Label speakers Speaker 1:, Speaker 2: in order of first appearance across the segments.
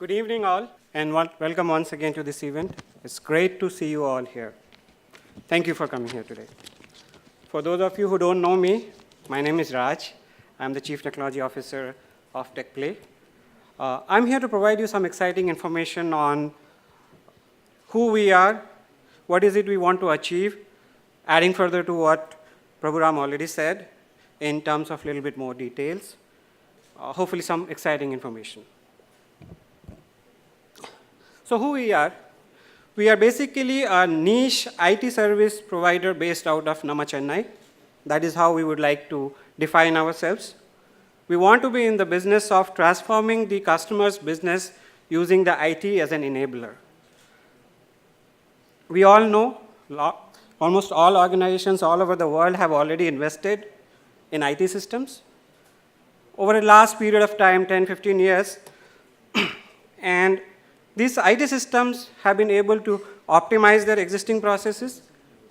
Speaker 1: Good evening, all, and welcome once again to this event. It's great to see you all here. Thank you for coming here today. For those of you who don't know me, my name is Raj. I'm the Chief Technology Officer of TechPlay. I'm here to provide you some exciting information on who we are, what is it we want to achieve, adding further to what Prabhu Ram already said in terms of a little bit more details, hopefully some exciting information. So who we are basically a niche IT service provider based out of Nama, Chennai. That is how we would like to define ourselves. We want to be in the business of transforming the customer's business using the IT as an enabler. We all know almost all organizations all over the world have already invested in IT systems over the last period of time, 10, 15 years, and these IT systems have been able to optimize their existing processes,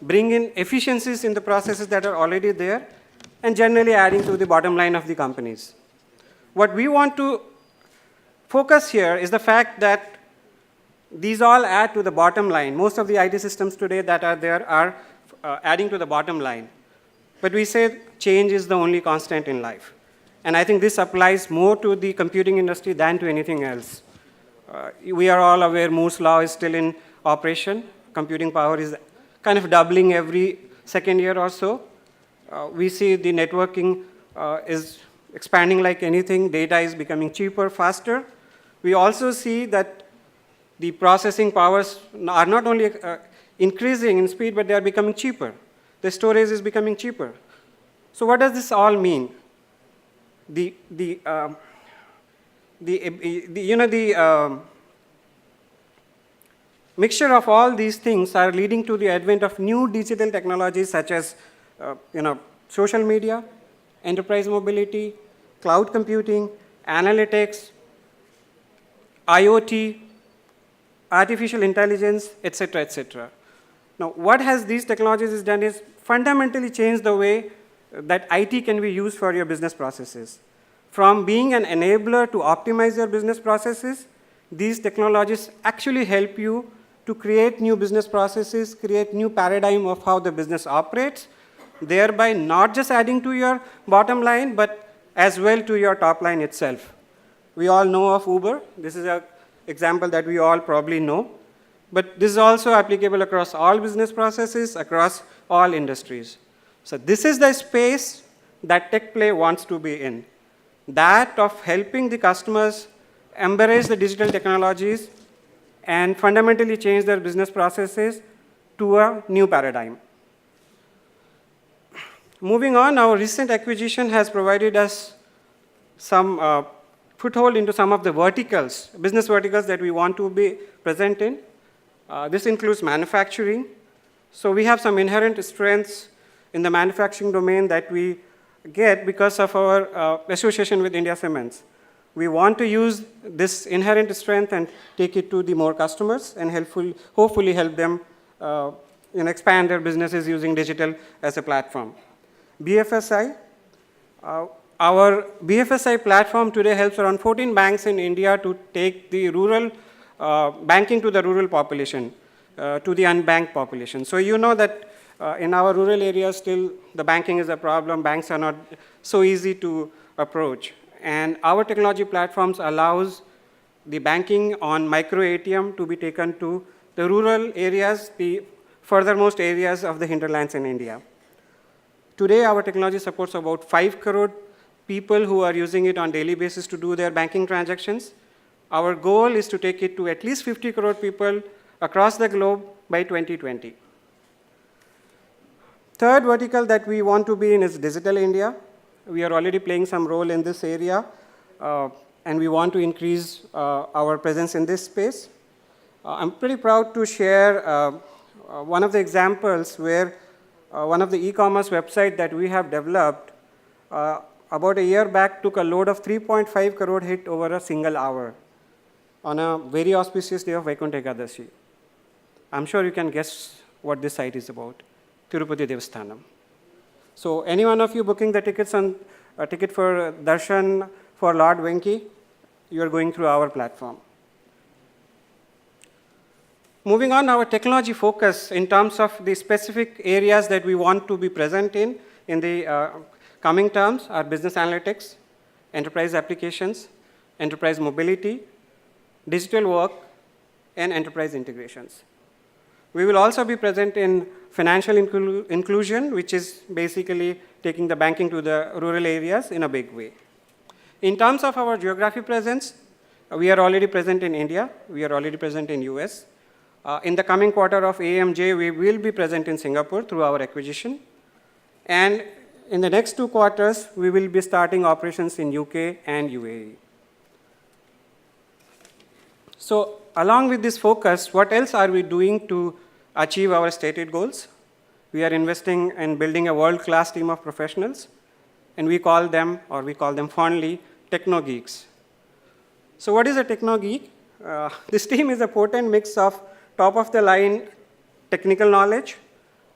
Speaker 1: bring in efficiencies in the processes that are already there, and generally adding to the bottom line of the companies. What we want to focus here is the fact that these all add to the bottom line. Most of the IT systems today that are there are adding to the bottom line. But we say change is the only constant in life. And I think this applies more to the computing industry than to anything else. We are all aware Moore's law is still in operation. Computing power is kind of doubling every second year or so. We see the networking is expanding like anything. Data is becoming cheaper, faster. We also see that the processing powers are not only increasing in speed, but they are becoming cheaper. The storage is becoming cheaper. So what does this all mean? The mixture of all these things are leading to the advent of new digital technologies such as social media, enterprise mobility, cloud computing, analytics, IoT, artificial intelligence, etc., etc. Now, what has these technologies done is fundamentally changed the way that IT can be used for your business processes. From being an enabler to optimize your business processes, these technologies actually help you to create new business processes, create new paradigm of how the business operates, thereby not just adding to your bottom line, but as well to your top line itself. We all know of Uber. This is an example that we all probably know. But this is also applicable across all business processes, across all industries. So this is the space that TechPlay wants to be in. That of helping the customers embrace the digital technologies and fundamentally change their business processes to a new paradigm. Moving on, our recent acquisition has provided us some foothold into some of the verticals, business verticals that we want to be present in. This includes manufacturing. So we have some inherent strengths in the manufacturing domain that we get because of our association with India Cements. We want to use this inherent strength and take it to the more customers and hopefully help them expand their businesses using digital as a platform. BFSI, our BFSI platform today helps around 14 banks in India to take the rural banking to the rural population, to the unbanked population. So you know that in our rural areas, still the banking is a problem. Banks are not so easy to approach. And our technology platforms allows the banking on micro ATM to be taken to the rural areas, the furthermost areas of the hinterlands in India. Today, our technology supports about 5 crore people who are using it on a daily basis to do their banking transactions. Our goal is to take it to at least 50 crore people across the globe by 2020. Third vertical that we want to be in is Digital India. We are already playing some role in this area, and we want to increase our presence in this space. I'm pretty proud to share one of the examples where one of the e-commerce websites that we have developed about a year back took a load of 3.5 crore hit over a single hour on a very auspicious day of Vaikuntha Ekadashi. I'm sure you can guess what this site is about. Tirupati Devasthanam. So any one of you booking the tickets on a ticket for darshan for Lord Venki, you are going through our platform. Moving on, our technology focus in terms of the specific areas that we want to be present in the coming terms are business analytics, enterprise applications, enterprise mobility, digital work, and enterprise integrations. We will also be present in financial inclusion, which is basically taking the banking to the rural areas in a big way. In terms of our geography presence, we are already present in India. We are already present in US. In the coming quarter of AMJ, we will be present in Singapore through our acquisition. And in the next 2 quarters, we will be starting operations in UK and UAE. So along with this focus, what else are we doing to achieve our stated goals? We are investing in building a world-class team of professionals, and we call them fondly, techno geeks. So what is a techno geek? This team is a potent mix of top-of-the-line technical knowledge,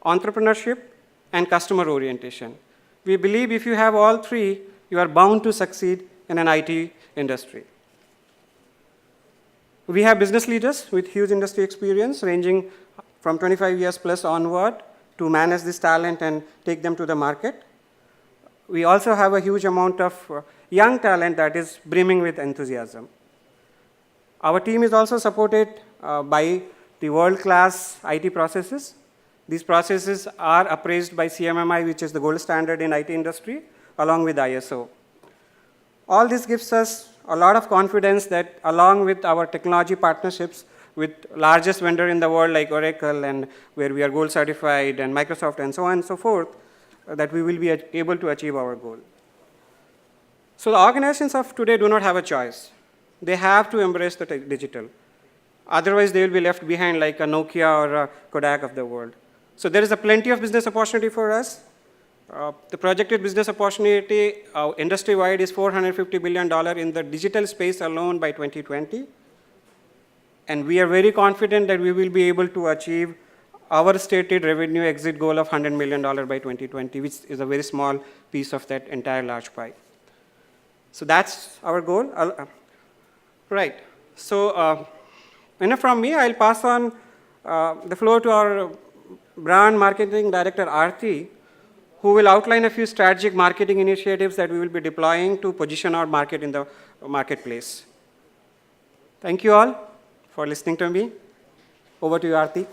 Speaker 1: entrepreneurship, and customer orientation. We believe if you have all 3, you are bound to succeed in an IT industry. We have business leaders with huge industry experience, ranging from 25 years plus onward, to manage this talent and take them to the market. We also have a huge amount of young talent that is brimming with enthusiasm. Our team is also supported by the world-class IT processes. These processes are appraised by CMMI, which is the gold standard in IT industry, along with ISO. All this gives us a lot of confidence that along with our technology partnerships with largest vendor in the world like Oracle, and where we are gold certified, and Microsoft, and so on and so forth, that we will be able to achieve our goal. So the organizations of today do not have a choice. They have to embrace the digital. Otherwise, they will be left behind like a Nokia or a Kodak of the world. So there is a plenty of business opportunity for us. The projected business opportunity industry-wide is $450 billion in the digital space alone by 2020. And we are very confident that we will be able to achieve our stated revenue exit goal of $100 million by 2020, which is a very small piece of that entire large pie. So that's our goal. Right. So enough from me. I'll pass on the floor to our brand marketing director, Aarti, who will outline a few strategic marketing initiatives that we will be deploying to position our market in the marketplace. Thank you all for listening to me. Over to you, Aarti.